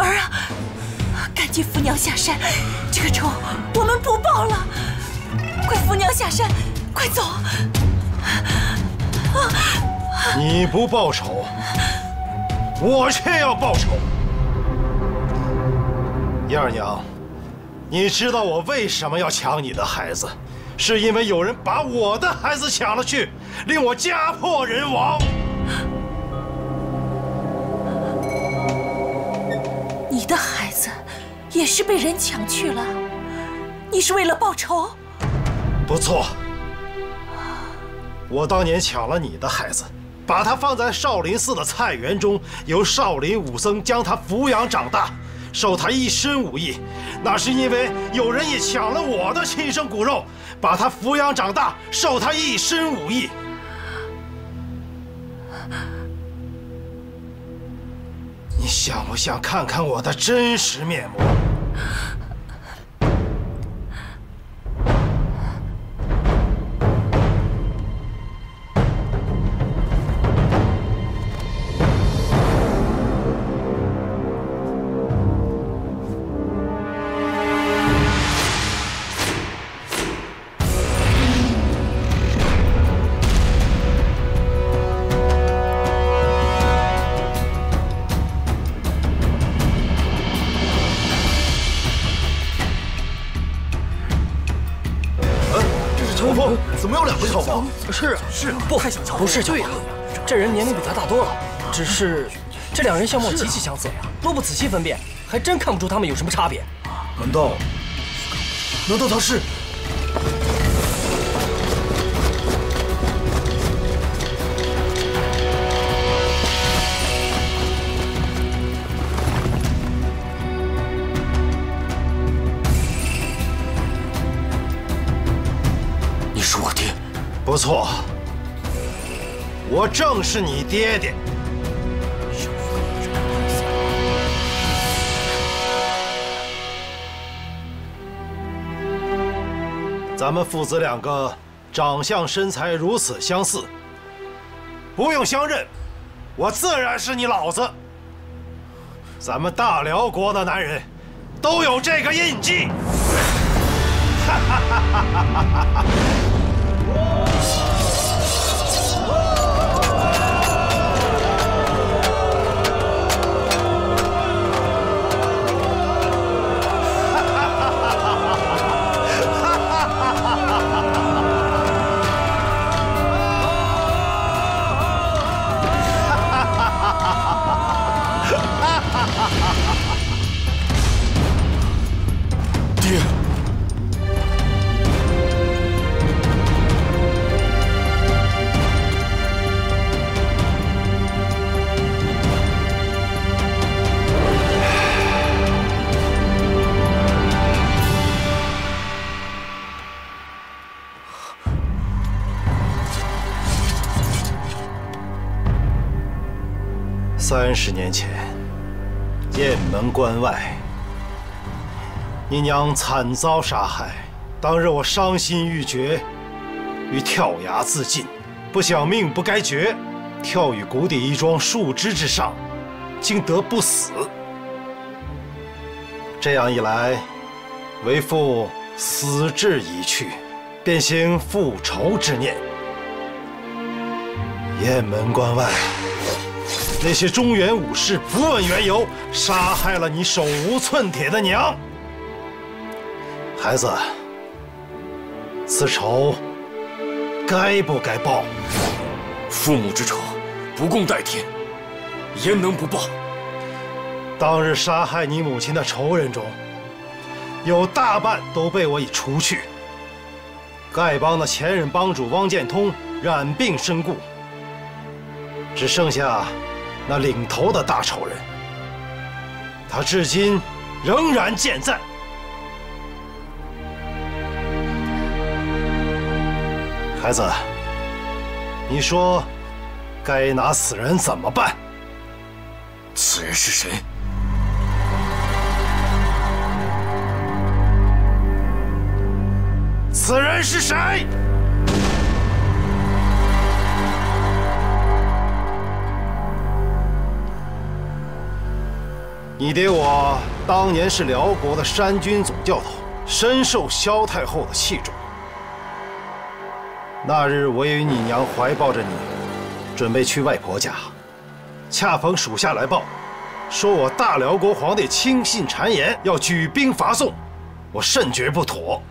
儿啊，赶紧扶娘下山，这个仇我们不报了。快扶娘下山，快走！你不报仇，我却要报仇。燕儿娘，你知道我为什么要抢你的孩子？是因为有人把我的孩子抢了去，令我家破人亡。你的孩子也是被人抢去了，你是为了报仇？不错，我当年抢了你的孩子，把他放在少林寺的菜园中，由少林武僧将他抚养长大，授他一身武艺。那是因为有人也抢了我的亲生骨肉，把他抚养长大，授他一身武艺。你想不想看看我的真实面目？乔峰，怎么有2个乔峰？是啊，不太像乔峰，不是乔峰。这人年龄比他大多了，只是这2人相貌极其相似呀，若不仔细分辨，还真看不出他们有什么差别。难道他是？你是我爹，不错，我正是你爹爹。咱们父子2个长相身材如此相似，不用相认，我自然是你老子。咱们大辽国的男人都有这个印记。哈哈哈哈哈哈！爹。30年前，雁门关外，你娘惨遭杀害。当日我伤心欲绝，欲跳崖自尽，不想命不该绝，跳于谷底一桩树枝之上，竟得不死。这样一来，为父死志已去，便兴复仇之念。雁门关外，那些中原武士不问缘由，杀害了你手无寸铁的娘。孩子，此仇该不该报？父母之仇，不共戴天，焉能不报？当日杀害你母亲的仇人中，有大半都被我已除去。丐帮的前任帮主汪建通染病身故，只剩下那领头的大仇人，他至今仍然健在。孩子，你说该拿此人怎么办？此人是谁？此人是谁？你爹我当年是辽国的山军总教头，深受萧太后的器重。那日我与你娘怀抱着你，准备去外婆家，恰逢属下来报，说我大辽国皇帝轻信谗言，要举兵伐宋，我甚觉不妥。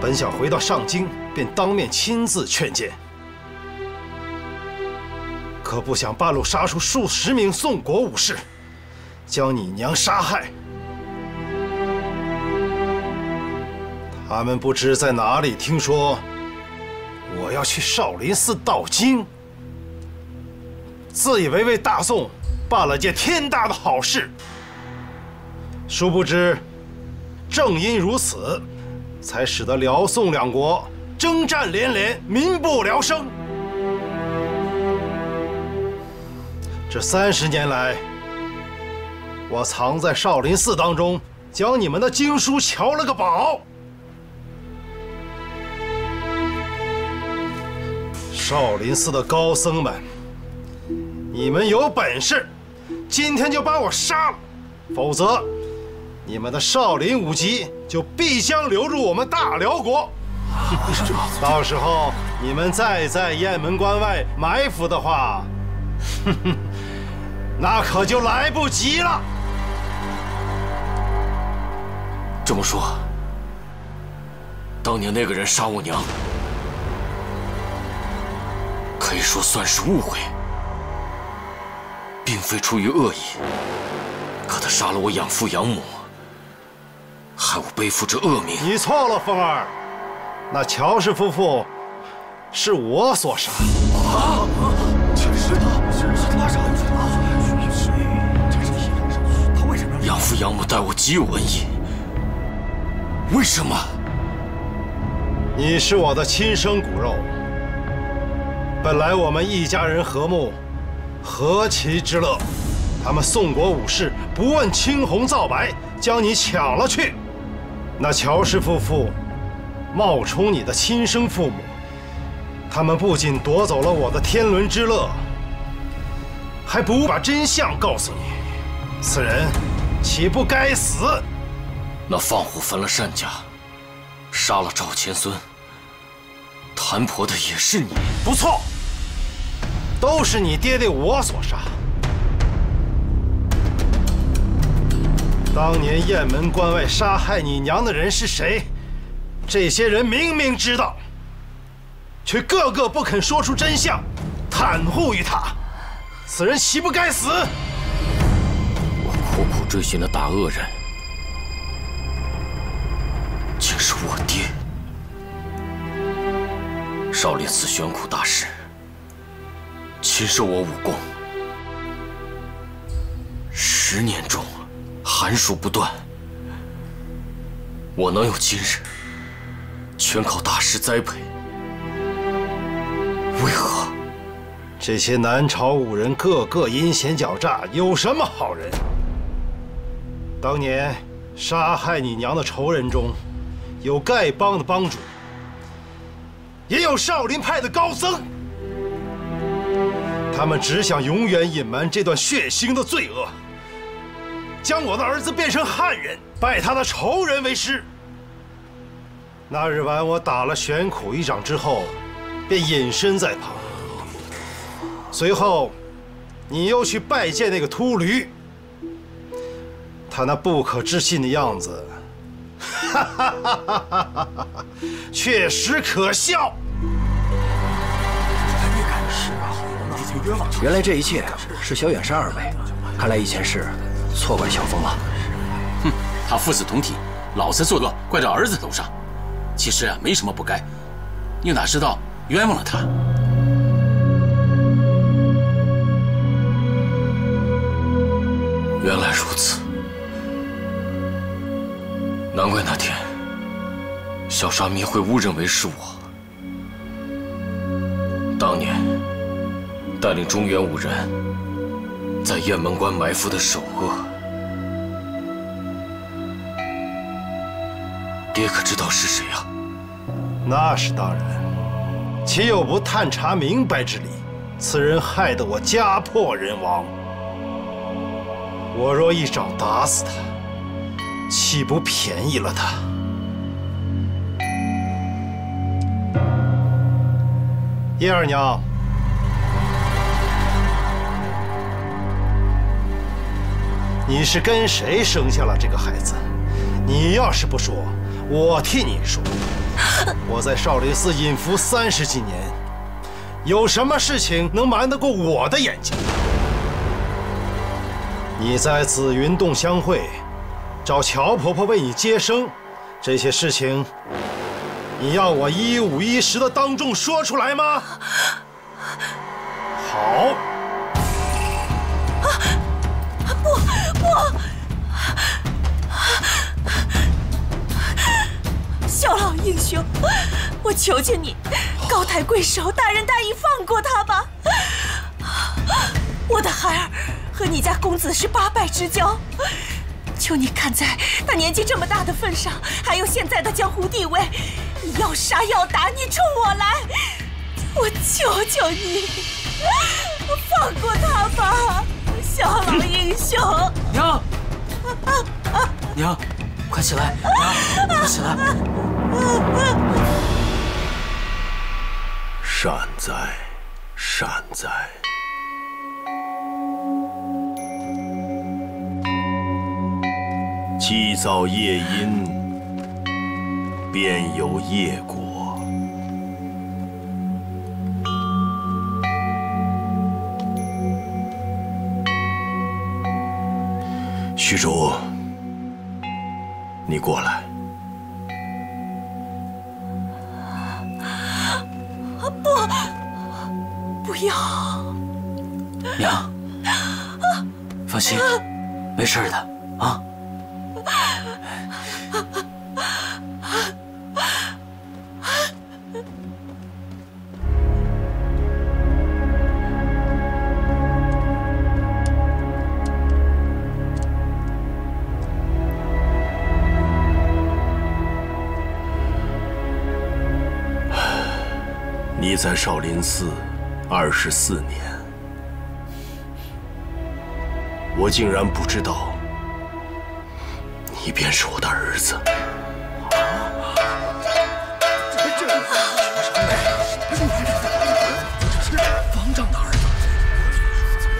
本想回到上京，便当面亲自劝谏，可不想半路杀出数十名宋国武士，将你娘杀害。他们不知在哪里听说我要去少林寺道经，自以为为大宋办了件天大的好事，殊不知正因如此，才使得辽宋两国征战连连，民不聊生。这30年来，我藏在少林寺当中，将你们的经书瞧了个饱。少林寺的高僧们，你们有本事，今天就把我杀了，否则你们的少林武籍就必将流入我们大辽国。到时候你们再在雁门关外埋伏的话，那可就来不及了。这么说，当年那个人杀我娘，可以说算是误会，并非出于恶意。可他杀了我养父养母，害我背负着恶名。你错了，凤儿，那乔氏夫妇是我所杀。养父养母待我极有恩义，为什么？你是我的亲生骨肉，本来我们一家人和睦，何其之乐！他们宋国武士不问青红皂白，将你抢了去。那乔氏夫妇冒充你的亲生父母，他们不仅夺走了我的天伦之乐，还不把真相告诉你，此人岂不该死？那放火焚了单家，杀了赵钱孙，谈婆的也是你。不错，都是你爹爹我所杀。当年雁门关外杀害你娘的人是谁？这些人明明知道，却个个不肯说出真相，袒护于他。此人岂不该死？我苦苦追寻的大恶人，竟是我爹。少林寺玄苦大师亲授我武功，10年中寒暑不断，我能有今日，全靠大师栽培。为何？这些南朝武人个个阴险狡诈，有什么好人？当年杀害你娘的仇人中，有丐帮的帮主，也有少林派的高僧。他们只想永远隐瞒这段血腥的罪恶，将我的儿子变成汉人，拜他的仇人为师。那日晚，我打了玄苦一掌之后，便隐身在旁。随后，你又去拜见那个秃驴，他那不可置信的样子，确实可笑。原来这一切是萧远山二位，看来以前是错怪萧峰了。哼，他父子同体，老是作恶怪到儿子头上，其实没什么不该，又哪知道冤枉了他。原来如此，难怪那天小沙弥会误认为是我。当年带领中原武人在雁门关埋伏的首恶，爹可知道是谁啊？那是当然，岂有不探查明白之理？此人害得我家破人亡。我若一掌打死他，岂不便宜了他？叶二娘，你是跟谁生下了这个孩子？你要是不说，我替你说。我在少林寺隐伏30几年，有什么事情能瞒得过我的眼睛？你在紫云洞相会，找乔婆婆为你接生，这些事情，你要我一五一十的当众说出来吗？好。不！萧老英雄，我求求你，高抬贵手，大仁大义，放过他吧！我的孩儿和你家公子是八拜之交，求你看在他年纪这么大的份上，还有现在的江湖地位，你要杀要打，你冲我来！我求求你，放过他吧，萧老英雄！娘，娘，快起来！娘，快起来！善哉，善哉。既造业因，便有业果。虚竹，你过来。不要！娘，放心，没事的啊。你在少林寺24年，我竟然不知道，你便是我的儿子。方丈的儿子，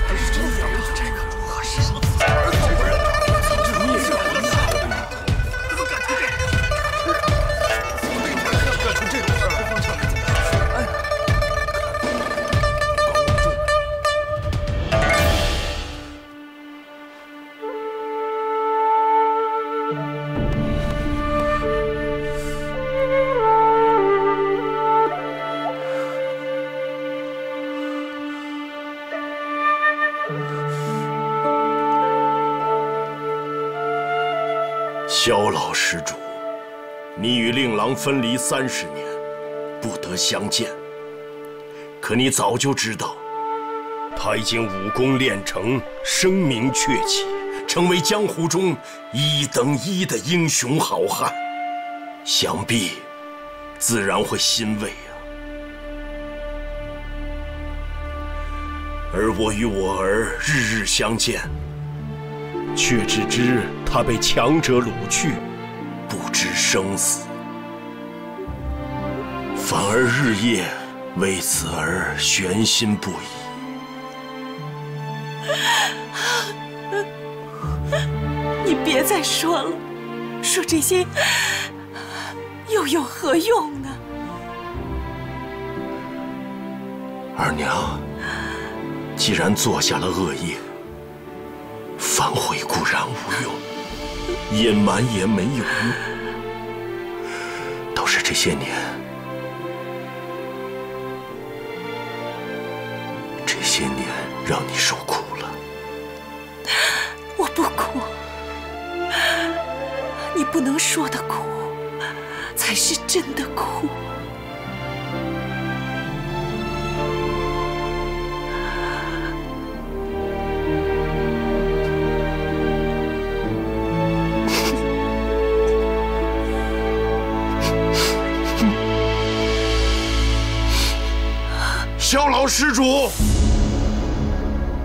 还是真想要这个？可是儿子不认得，你也是我的大人，怎么敢出这种事？敢出这种事，方丈。萧老施主，你与令郎分离30年，不得相见。可你早就知道，他已经武功练成，声名鹊起，成为江湖中1等1的英雄好汉，想必自然会欣慰啊。而我与我儿日日相见，却只知他被强者掳去，不知生死，反而日夜为此而悬心不已。你别再说了，说这些又有何用呢？二娘，既然做下了恶业，反悔固然无用，隐瞒也没有用，都是这些年，让你受苦了。我不苦，你不能说的苦，才是真的苦。萧老施主，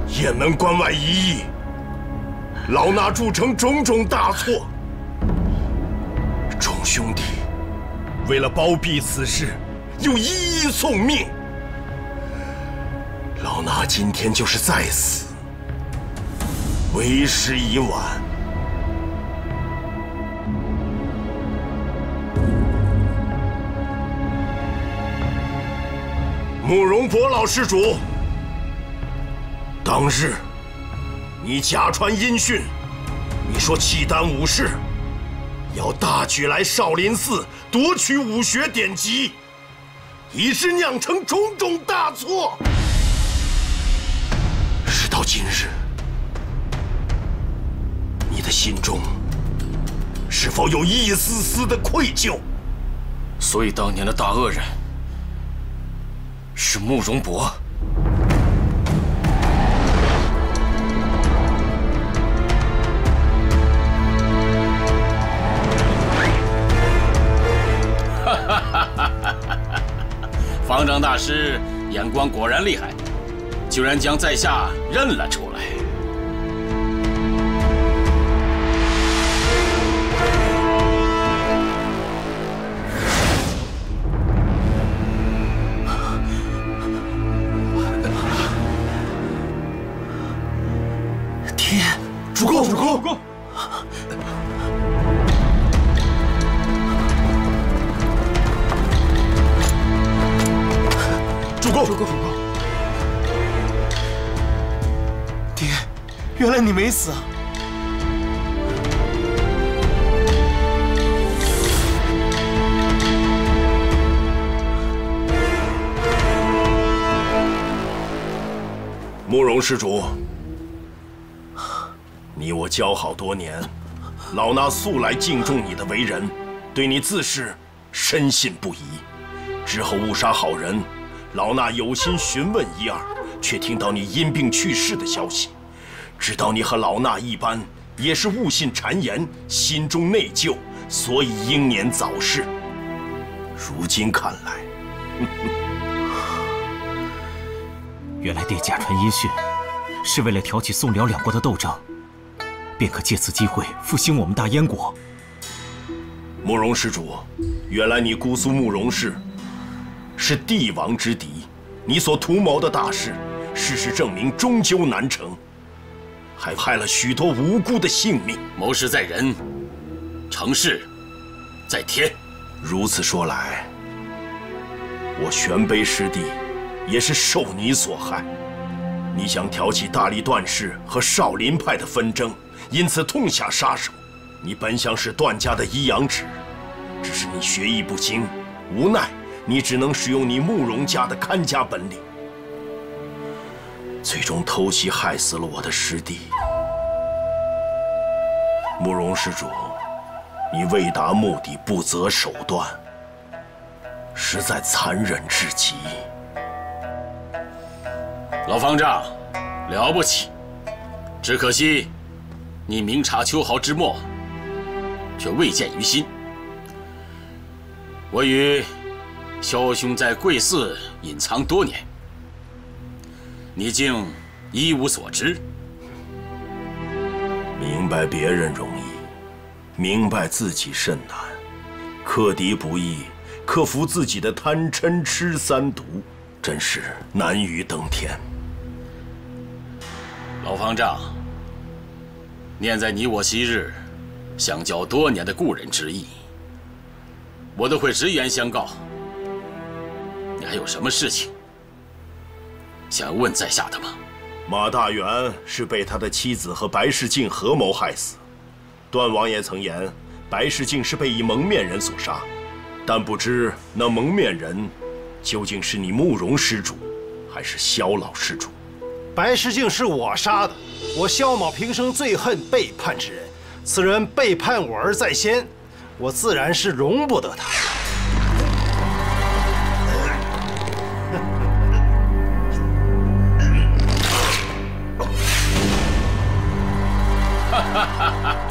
雁门关外一役，老衲铸成种种大错。众兄弟为了包庇此事，又一一送命。老衲今天就是再死，为时已晚。慕容博老施主，当日你假传音讯，你说契丹武士要大举来少林寺夺取武学典籍，以致酿成种种大错。事到今日，你的心中是否有一丝丝的愧疚？所以当年的大恶人是慕容博。方丈大师眼光果然厉害，居然将在下认了出来。天，主公，主公，主公！主公，主公，爹，原来你没死啊！慕容施主，你我交好多年，老衲素来敬重你的为人，对你自是深信不疑。之后误杀好人，老衲有心询问一二，却听到你因病去世的消息，知道你和老衲一般，也是误信谗言，心中内疚，所以英年早逝。如今看来，原来爹假传音讯，是为了挑起宋辽两国的斗争，便可借此机会复兴我们大燕国。慕容施主，原来你姑苏慕容氏是帝王之敌，你所图谋的大事，事实证明终究难成，还害了许多无辜的性命。谋事在人，成事在天。如此说来，我玄卑师弟也是受你所害。你想挑起大力段氏和少林派的纷争，因此痛下杀手。你本想是段家的一阳指，只是你学艺不精，无奈你只能使用你慕容家的看家本领，最终偷袭害死了我的师弟。慕容施主，你为达目的不择手段，实在残忍至极。老方丈，了不起，只可惜你明察秋毫之末，却未见于心。我与萧兄在贵寺隐藏多年，你竟一无所知。明白别人容易，明白自己甚难。克敌不易，克服自己的贪嗔痴三毒，真是难于登天。老方丈，念在你我昔日相交多年的故人之意，我都会直言相告。你还有什么事情想问在下的吗？马大元是被他的妻子和白世敬合谋害死。段王爷曾言，白世敬是被一蒙面人所杀，但不知那蒙面人究竟是你慕容施主，还是萧老施主？白世敬是我杀的，我萧某平生最恨背叛之人，此人背叛我而在先，我自然是容不得他。哈哈哈哈！